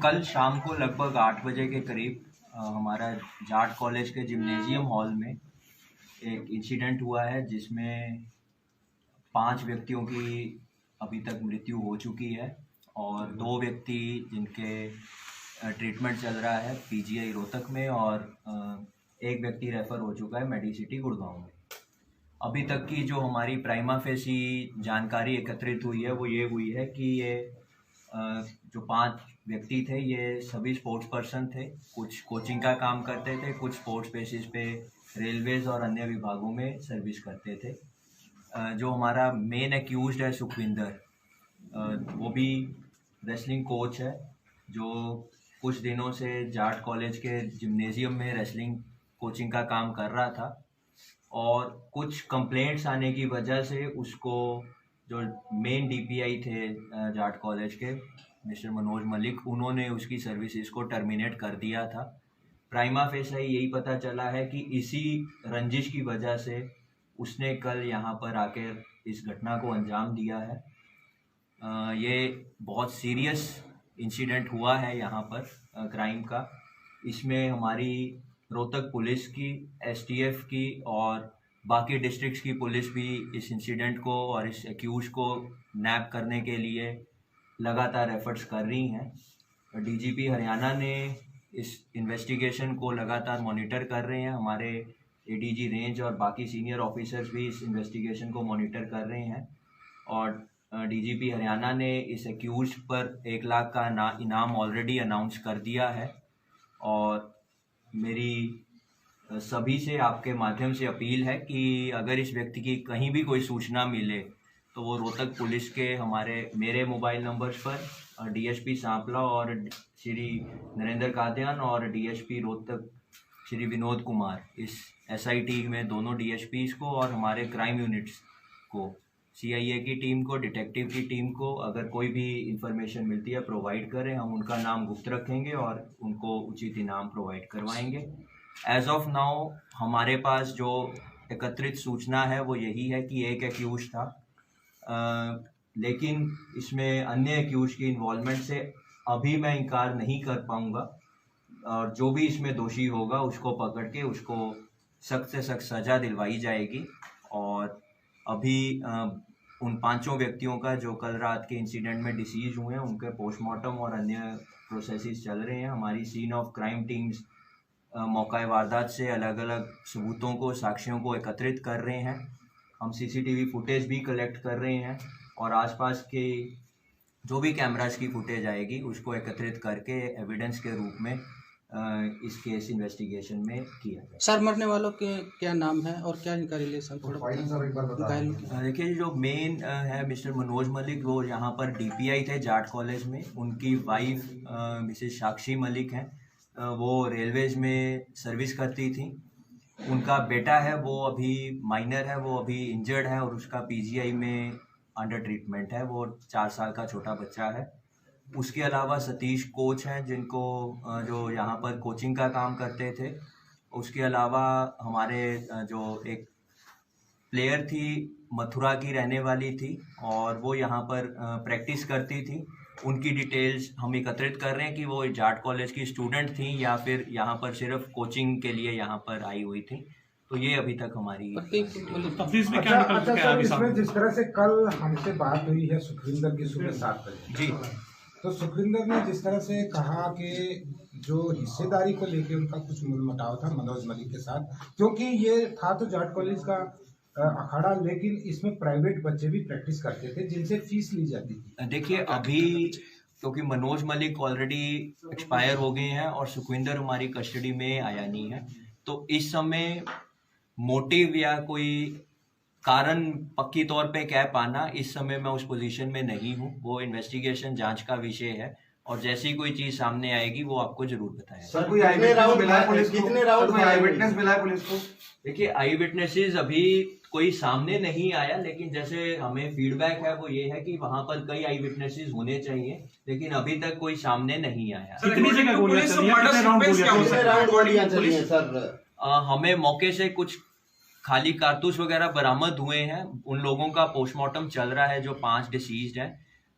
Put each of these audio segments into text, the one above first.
कल शाम को लगभग 8 बजे के करीब हमारा जाट कॉलेज के जिम्नेजियम हॉल में एक इंसिडेंट हुआ है जिसमें 5 व्यक्तियों की अभी तक मृत्यु हो चुकी है और 2 व्यक्ति जिनके ट्रीटमेंट चल रहा है पीजीआई रोहतक में और एक व्यक्ति रेफ़र हो चुका है मेडिसिटी गुड़गांव में। अभी तक की जो हमारी प्राइमा फेसी जानकारी एकत्रित हुई है वो ये हुई है कि ये जो 5 व्यक्ति थे ये सभी स्पोर्ट्स पर्सन थे, कुछ कोचिंग का काम करते थे, कुछ स्पोर्ट्स बेसिस पे रेलवेज और अन्य विभागों में सर्विस करते थे। जो हमारा मेन एक्यूज्ड है सुखविंदर, वो भी रेसलिंग कोच है जो कुछ दिनों से जाट कॉलेज के जिम्नेजियम में रेसलिंग कोचिंग का काम कर रहा था और कुछ कंप्लेंट्स आने की वजह से उसको जो मेन डीपीआई थे जाट कॉलेज के मिस्टर मनोज मलिक, उन्होंने उसकी सर्विसेज को टर्मिनेट कर दिया था। प्राइमा फेसी यही पता चला है कि इसी रंजिश की वजह से उसने कल यहाँ पर आकर इस घटना को अंजाम दिया है। ये बहुत सीरियस इंसिडेंट हुआ है यहाँ पर क्राइम का। इसमें हमारी रोहतक पुलिस की, एसटीएफ की और बाकी डिस्ट्रिक्ट्स की पुलिस भी इस इंसिडेंट को और इस एक्यूज को नैप करने के लिए लगातार एफर्ट्स कर रही हैं। डीजीपी हरियाणा ने इस इन्वेस्टिगेशन को लगातार मॉनिटर कर रहे हैं। हमारे एडीजी रेंज और बाकी सीनियर ऑफिसर्स भी इस इन्वेस्टिगेशन को मॉनिटर कर रहे हैं और डीजीपी हरियाणा ने इस एक्यूज पर 1 लाख का इनाम ऑलरेडी अनाउंस कर दिया है। और मेरी सभी से आपके माध्यम से अपील है कि अगर इस व्यक्ति की कहीं भी कोई सूचना मिले तो वो रोहतक पुलिस के मेरे मोबाइल नंबर्स पर डीएसपी सांपला और श्री नरेंद्र कादियान और डीएसपी रोहतक श्री विनोद कुमार, इस एसआईटी में दोनों डीएसपीज को और हमारे क्राइम यूनिट्स को, सीआईए की टीम को, डिटेक्टिव की टीम को अगर कोई भी इंफॉर्मेशन मिलती है प्रोवाइड करें। हम उनका नाम गुप्त रखेंगे और उनको उचित इनाम प्रोवाइड करवाएंगे। एज ऑफ नाउ हमारे पास जो एकत्रित सूचना है वो यही है कि एक एक्यूज था, लेकिन इसमें अन्य एक्यूज की इन्वॉल्वमेंट से अभी मैं इनकार नहीं कर पाऊँगा और जो भी इसमें दोषी होगा उसको पकड़ के उसको सख्त से सख्त सज़ा दिलवाई जाएगी। और अभी उन 5 व्यक्तियों का जो कल रात के इंसिडेंट में डिसीज हुए हैं उनके पोस्टमार्टम और अन्य प्रोसेसेस चल रहे हैं। हमारी सीन ऑफ क्राइम टीम्स मौका वारदात से अलग अलग सबूतों को, साक्ष्यों को एकत्रित कर रहे हैं। हम सीसीटीवी फुटेज भी कलेक्ट कर रहे हैं और आसपास के जो भी कैमरास की फुटेज आएगी उसको एकत्रित करके एविडेंस के रूप में इस केस इन्वेस्टिगेशन में किया जाए। सर, मरने वालों के क्या नाम है और क्या इनका रिलेशन, थोड़ा देखिए, जो मेन है मिस्टर मनोज मलिक, वो यहाँ पर डीपीआई थे जाट कॉलेज में। उनकी वाइफ मिसेस साक्षी मलिक हैं, वो रेलवेज में सर्विस करती थी। उनका बेटा है वो अभी माइनर है, वो अभी इंजर्ड है और उसका पीजीआई में अंडर ट्रीटमेंट है, वो 4 साल का छोटा बच्चा है। उसके अलावा सतीश कोच हैं जिनको जो यहाँ पर कोचिंग का काम करते थे। उसके अलावा हमारे जो एक प्लेयर थी मथुरा की रहने वाली थी और वो यहाँ पर प्रैक्टिस करती थी। उनकी डिटेल्स हम एकत्रित कर रहे हैं कि वो जाट कॉलेज की स्टूडेंट थी या फिर यहाँ पर सिर्फ कोचिंग के लिए यहाँ पर आई हुई थी। तो ये अभी तक हमारी तफ्तीश में क्या निकल चुका है इसमें? जिस तरह से कल हमसे बात हुई है सुखविंदर की सुबह 7 बजे जी, तो सुखविंदर ने जिस तरह से कहा कि जो हिस्सेदारी को लेके उनका कुछ मुटाव था मनोज मलिक के साथ, क्योंकि ये था तो जाट कॉलेज का अखाड़ा, लेकिन इसमें प्राइवेट बच्चे भी प्रैक्टिस करते थे जिनसे फीस ली जाती थी। देखिए, अभी क्योंकि मनोज मलिक ऑलरेडी एक्सपायर हो गए हैं और सुखविंदर हमारी कस्टडी में आया नहीं है, तो इस समय मोटिव या कोई कारण पक्की तौर पे कह पाना इस समय मैं उस पोजीशन में नहीं हूँ। वो इन्वेस्टिगेशन जांच का विषय है और जैसी कोई चीज सामने आएगी वो आपको जरूर बताएगा। सर, कोई आई विटनेस मिला है पुलिस को? कितने राउंड में आई विटनेस मिला है पुलिस को? देखिए, आई विटनेसेस अभी कोई सामने नहीं आया, लेकिन जैसे हमें फीडबैक है वो ये है कि वहां पर कई आई विटनेसेस होने चाहिए, लेकिन अभी तक कोई सामने नहीं आया। कितनी जगह गोलियां चली हैं? कितने राउंड गोलियां चली हैं सर? हमें मौके से कुछ खाली कारतूस वगैरह बरामद हुए हैं। उन लोगों का पोस्टमार्टम चल रहा है जो 5 डिसीज्ड हैं।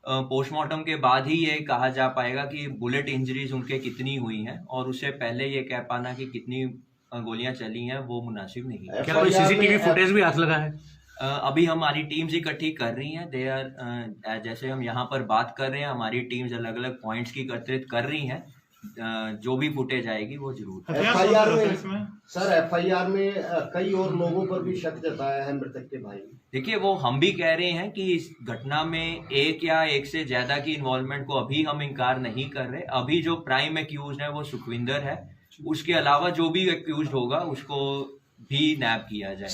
पोस्टमार्टम के बाद ही ये कहा जा पाएगा कि बुलेट इंजरीज उनके कितनी हुई हैं, और उससे पहले ये कह पाना कि कितनी गोलियां चली हैं वो मुनासिब नहीं है। क्या कोई सीसीटीवी फुटेज भी हाथ लगा है? अभी हमारी टीम्स इकट्ठी कर रही हैं। दे आर जैसे हम यहाँ पर बात कर रहे हैं, हमारी टीम्स अलग अलग पॉइंट्स की एकत्रित कर रही हैं। जो भी फुटेज आएगी वो जरूर। एफआईआर में कई और लोगों पर भी शक जताया है मृतक के भाई। देखिए, वो हम भी कह रहे हैं कि इस घटना में एक या एक से ज्यादा की इन्वॉल्वमेंट को अभी हम इनकार नहीं कर रहे। अभी जो प्राइम एक्यूज है वो सुखविंदर है, उसके अलावा जो भी एक्यूज होगा उसको भी नैब किया जाए।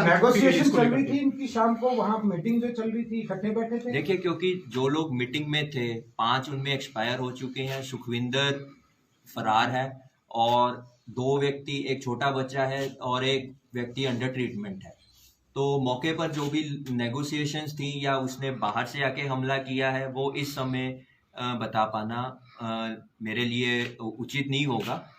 नेगोशिएशन चल रही थी इनकी शाम को, वहाँ मीटिंग जो चल रही थी, इकट्ठे बैठे थे। देखिए, क्योंकि जो लोग मीटिंग में थे 5 उनमें एक्सपायर हो चुके हैं, सुखविंदर फरार है और 2 व्यक्ति, एक छोटा बच्चा है और एक व्यक्ति अंडर ट्रीटमेंट है। तो मौके पर जो भी नेगोशिएशंस थी या उसने बाहर से आके हमला किया है वो इस समय बता पाना मेरे लिए उचित नहीं होगा।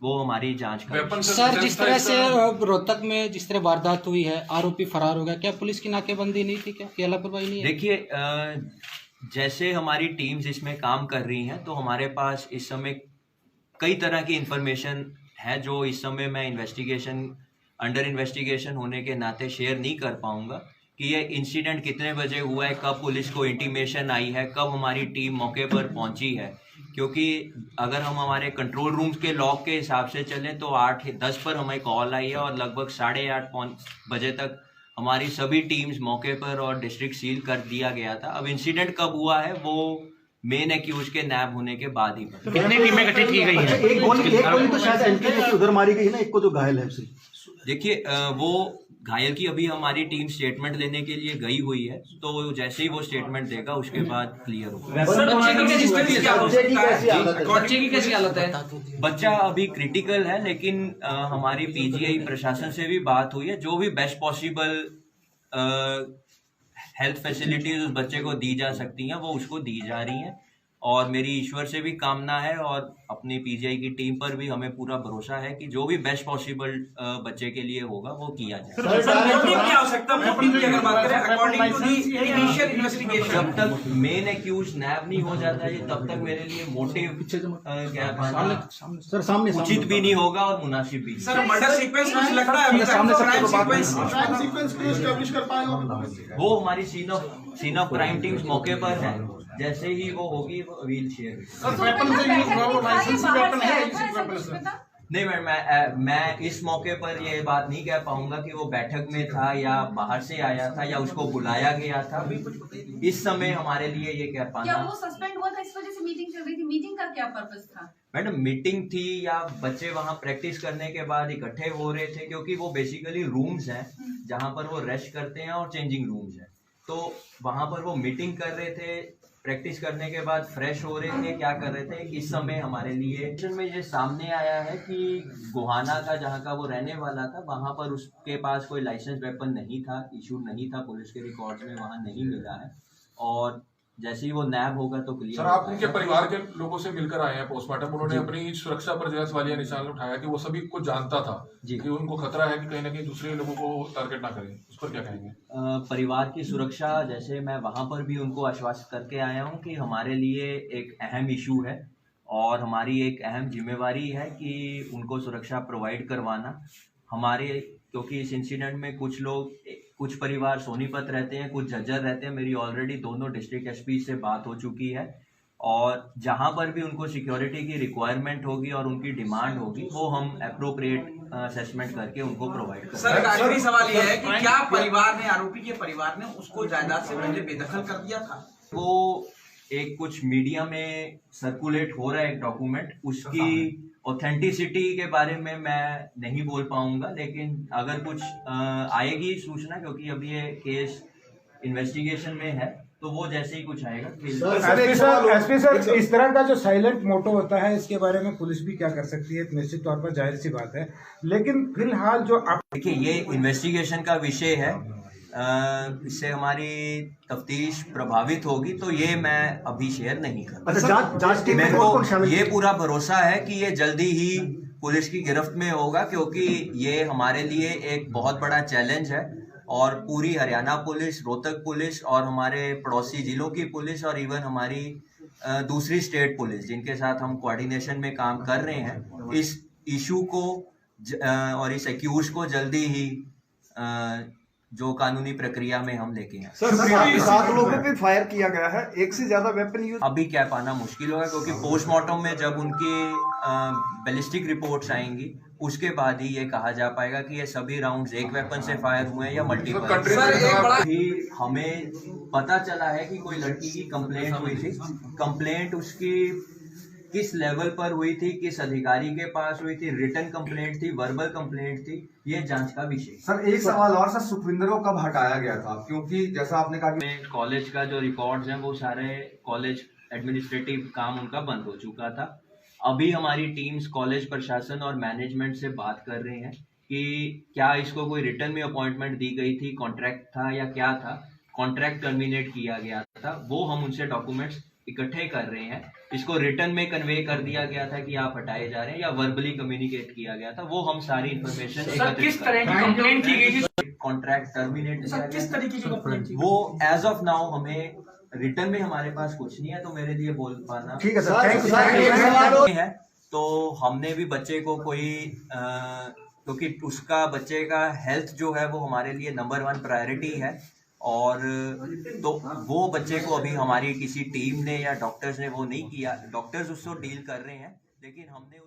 वो हमारी जांच करेगी। सर, जिस तरह से रोहतक में जिस तरह वारदात हुई है, आरोपी फरार हो गया, क्या पुलिस की नाकेबंदी नहीं थी? क्या लापरवाही नहीं है? देखिए, जैसे हमारी टीम्स इसमें काम कर रही हैं तो हमारे पास इस समय कई तरह की इंफॉर्मेशन है जो इस समय मैं अंडर इन्वेस्टिगेशन होने के नाते शेयर नहीं कर पाऊंगा कि ये इंसिडेंट कितने बजे हुआ है, कब पुलिस को इंटीमेशन आई है, कब हमारी टीम मौके पर पहुंची है। क्योंकि अगर हम हमारे कंट्रोल रूम्स के लॉग के हिसाब से चलें तो 8:10 पर हमें कॉल आई है और लगभग 8:30 बजे तक हमारी सभी टीम्स मौके पर और डिस्ट्रिक्ट सील कर दिया गया था। अब इंसिडेंट कब हुआ है वो मेन एक्यूज के नैब होने के बाद ही पता। कितनी टीमें गठित की गई हैं? एक गोली तो शायद एंट्री की उधर मारी गई है ना, एक को जो घायल है। देखिए, वो घायल की अभी हमारी टीम स्टेटमेंट लेने के लिए गई हुई है, तो जैसे ही वो स्टेटमेंट देगा उसके बाद क्लियर होगा। बच्चे की कैसी हालत है? बच्चा अभी क्रिटिकल है, लेकिन हमारी पीजीआई प्रशासन से भी बात हुई है। जो भी बेस्ट पॉसिबल हेल्थ फैसिलिटीज उस बच्चे को दी जा सकती हैं वो उसको दी जा रही हैं। और मेरी ईश्वर से भी कामना है और अपनी पीजीआई की टीम पर भी हमें पूरा भरोसा है कि जो भी बेस्ट पॉसिबल बच्चे के लिए होगा वो किया जाए। जब तक मेन एक्यूज नैब नहीं हो जाता है तब तक मेरे लिए मोटिव सामने उचित भी नहीं होगा और मुनासिब भी नहीं। वो हमारी सीन ऑफ क्राइम टीम्स मौके पर है, जैसे ही वो होगी वो व्हील शेयर। नहीं मैं इस मौके पर ये बात नहीं कह पाऊंगा कि वो बैठक में था या बाहर से आया था या उसको बुलाया गया था। इस समय हमारे लिए ये कह पाना। क्या वो सस्पेंड हुआ था इस वजह से मीटिंग चल रही थी? मीटिंग का क्या पर्पस था? मैडम, मीटिंग थी या बच्चे वहाँ प्रैक्टिस करने के बाद इकट्ठे हो रहे थे, क्योंकि वो बेसिकली रूम्स हैं जहाँ पर वो रेस्ट करते हैं और चेंजिंग रूम्स हैं। तो वहाँ पर वो मीटिंग कर रहे थे, प्रैक्टिस करने के बाद फ्रेश हो रहे थे, क्या कर रहे थे। इस समय हमारे लिए में ये सामने आया है कि गोहाना का जहाँ का वो रहने वाला था वहाँ पर उसके पास कोई लाइसेंस वेपन नहीं था, इशू नहीं था, पुलिस के रिकॉर्ड्स में वहाँ नहीं मिला है। और जैसे ही वो नैब होगा तो क्लियर। सर, आप उनके परिवार के लोगों से मिलकर आए हैं पोस्टमार्टम, उन्होंने अपनी सुरक्षा पर जो सवालिया निशान उठाया कि वो सभी को जानता था कि उनको खतरा है कि कहीं ना कहीं दूसरे लोगों को टारगेट ना करें। उस पर क्या कहेंगे? परिवार की सुरक्षा, जैसे मैं वहाँ पर भी उनको आश्वस्त करके आया हूँ कि हमारे लिए एक अहम इशू है और हमारी एक अहम जिम्मेवारी है कि उनको सुरक्षा प्रोवाइड करवाना हमारे। क्योंकि इस इंसिडेंट में कुछ परिवार सोनीपत रहते हैं, कुछ झज्जर रहते हैं। मेरी ऑलरेडी दोनों डिस्ट्रिक्ट एसपी से बात हो चुकी है और जहां पर भी उनको सिक्योरिटी की रिक्वायरमेंट होगी और उनकी डिमांड होगी वो हम अप्रोप्रिएट असेसमेंट करके उनको प्रोवाइड करेंगे। सर, आखिरी सवाल ये है कि क्या परिवार ने, आरोपी के परिवार ने उसको जायदाद से पहले बेदखल कर दिया था? वो एक कुछ मीडिया में सर्कुलेट हो रहा है एक डॉक्यूमेंट, उसकी ऑथेंटिसिटी के बारे में मैं नहीं बोल पाऊंगा, लेकिन अगर कुछ आएगी सूचना, क्योंकि अभी ये केस इन्वेस्टिगेशन में है, तो वो जैसे ही कुछ आएगा। एसपी सर, इस तरह का जो साइलेंट मोटो होता है इसके बारे में पुलिस भी क्या कर सकती है? निश्चित तौर पर जाहिर सी बात है, लेकिन फिलहाल जो आप देखिए ये इन्वेस्टिगेशन का विषय है, इससे हमारी तफ्तीश प्रभावित होगी, तो ये मैं अभी शेयर नहीं कर। मेरे को ये पूरा भरोसा है कि ये जल्दी ही पुलिस की गिरफ्त में होगा, क्योंकि ये हमारे लिए एक बहुत बड़ा चैलेंज है और पूरी हरियाणा पुलिस, रोहतक पुलिस और हमारे पड़ोसी जिलों की पुलिस और इवन हमारी दूसरी स्टेट पुलिस जिनके साथ हम कोऑर्डिनेशन में काम कर रहे हैं, इस इशू को और इस एक्यूज को जल्दी ही जो कानूनी प्रक्रिया में हम लेके हैं। सर 7 लोगों पे फायर किया गया है, एक से ज्यादा वेपन यूज अभी कह पाना मुश्किल होगा क्योंकि पोस्टमार्टम में जब उनकी बैलिस्टिक रिपोर्ट्स आएंगी उसके बाद ही ये कहा जा पाएगा कि ये सभी राउंड्स एक वेपन से फायर हुए हैं या मल्टीपल। भी हमें पता चला है कि कोई लड़की की कंप्लेंट हुई थी। कंप्लेंट उसकी किस लेवल पर हुई थी, किस अधिकारी के पास हुई थी, रिटन कंप्लेंट थी, वर्बल कंप्लेंट थी, ये जांच का विषय। सर एक सवाल और, सर सुखविंदर को कब हटाया गया था? क्योंकि जैसा आपने कहा कि कॉलेज का जो रिकॉर्ड्स हैं वो सारे कॉलेज एडमिनिस्ट्रेटिव काम उनका बंद हो चुका था। अभी हमारी टीम्स कॉलेज प्रशासन और मैनेजमेंट से बात कर रहे हैं कि क्या इसको कोई रिटर्न में अपॉइंटमेंट दी गई थी, कॉन्ट्रैक्ट था या क्या था। कॉन्ट्रैक्ट टर्मिनेट किया गया था, वो हम उनसे डॉक्यूमेंट्स इकट्ठे कर रहे हैं। इसको रिटर्न में कन्वे कर दिया गया था कि आप हटाए जा रहे हैं या वर्बली कम्युनिकेट किया गया था, वो हम सारी इन्फॉर्मेशन किस तरह की कंप्लेंट की गई थी? कॉन्ट्रैक्ट टर्मिनेट किस तरीके की कंप्लेंट थी? वो एज ऑफ नाउ हमें रिटर्न में हमारे पास कुछ नहीं है, तो मेरे लिए बोल पाना ठीक है सर, थैंक यू। है। तो हमने भी बच्चे को कोई क्योंकि उसका बच्चे का हेल्थ जो है वो हमारे लिए नंबर 1 प्रायोरिटी है, और तो वो बच्चे को अभी हमारी किसी टीम ने या डॉक्टर्स ने वो नहीं किया। डॉक्टर्स उसको डील कर रहे हैं, लेकिन हमने